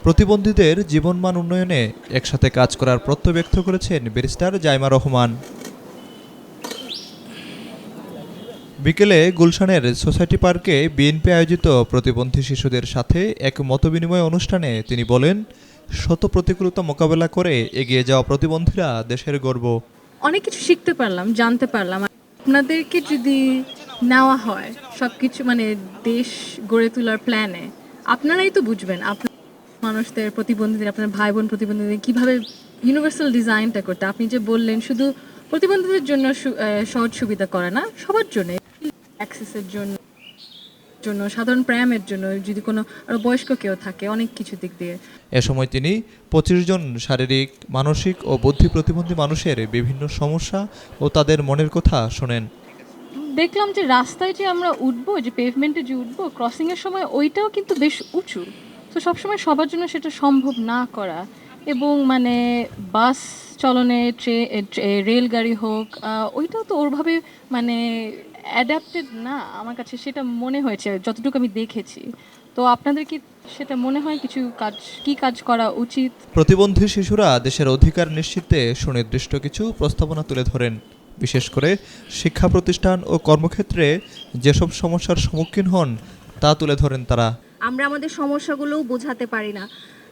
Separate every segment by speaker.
Speaker 1: প্রতিবন্ধীদের জীবনমান উন্নয়নে একসাথে কাজ করার প্রত্যয় ব্যক্ত করেছেন ব্যারিস্টার জাইমা রহমান। বিকেলে গুলশানের সোসাইটি পার্কে বিএনপি আয়োজিত প্রতিবন্ধী শিশুদের সাথে এক মতবিনিময় অনুষ্ঠানে তিনি বলেন, শত প্রতিকূলতা মোকাবেলা করে এগিয়ে যাওয়া প্রতিবন্ধীরা দেশের গর্ব।
Speaker 2: অনেক কিছু শিখতে পারলাম, জানতে পারলাম। আপনাদেরকে যদি নেওয়া হয় সবকিছু মানে দেশ গড়ে তোলার প্ল্যানে, আপনারাই তো বুঝবেন আপনার মানুষদের, প্রতিবন্ধীদের, আপনার ভাই বোন প্রতিবন্ধীদের কিভাবে ইউনিভার্সাল ডিজাইনটা করতে। আপনি যে বললেন শুধু প্রতিবন্ধীদের জন্য সহজ সুবিধা করে না, সবার জন্য, অ্যাক্সেসের জন্য, সাধারণ প্র্যামের জন্য, যদি কোনো আরো বয়স্ক কেউ থাকে, অনেক কিছু দিক দিয়ে।
Speaker 1: এ সময় তিনি 25 জন শারীরিক, মানসিক ও বুদ্ধি প্রতিবন্ধী মানুষের বিভিন্ন সমস্যা ও তাদের মনের কথা শোনেন।
Speaker 2: দেখলাম যে রাস্তায় যে আমরা উঠবো, যে পেভমেন্টে যে উঠবো, ক্রসিং এর সময় ওইটাও কিন্তু বেশ উঁচু। তো সবসময় সবার জন্য সেটা সম্ভব না করা, এবং মানে বাস চলনে, রেলগাড়ি হোক, ওইটাও তো ওরভাবে মানে অ্যাডাপ্টেড না আমার কাছে, সেটা মনে হয়েছে যতটুকু আমি দেখেছি। তো আপনাদের কি সেটা মনে হয় কি কাজ করা উচিত?
Speaker 1: প্রতিবন্ধী শিশুরা দেশের অধিকার নিশ্চিতে সুনির্দিষ্ট কিছু প্রস্তাবনা তুলে ধরেন। বিশেষ করে শিক্ষা প্রতিষ্ঠান ও কর্মক্ষেত্রে যেসব সমস্যার সম্মুখীন হন তা তুলে ধরেন তারা।
Speaker 3: আমরা আমাদের সমস্যাগুলোও বোঝাতে পারি না।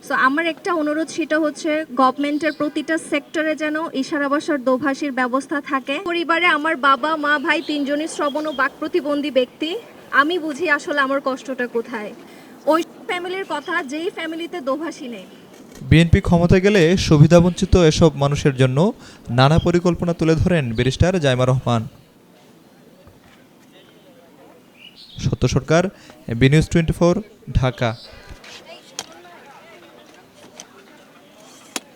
Speaker 3: সো আমার একটা অনুরোধ, সেটা হচ্ছে গভর্নমেন্টের প্রতিটা সেক্টরে যেন ইশারা ভাষার দোভাষীর ব্যবস্থা থাকে। পরিবারে আমার বাবা, মা, ভাই তিনজনই শ্রবণ ও বাক প্রতিবন্ধী ব্যক্তি। আমি বুঝি আসলে আমার কষ্টটা কোথায়। ওই ফ্যামিলির কথা যেই ফ্যামিলিতে দোভাষী নেই।
Speaker 1: বিএনপি ক্ষমতায় গেলে সুবিধাবঞ্চিত এসব মানুষের জন্য নানা পরিকল্পনা তুলে ধরেন ব্যারিস্টার জাইমা রহমান। সত্য সরকার, বিনিউজ 24, ঢাকা।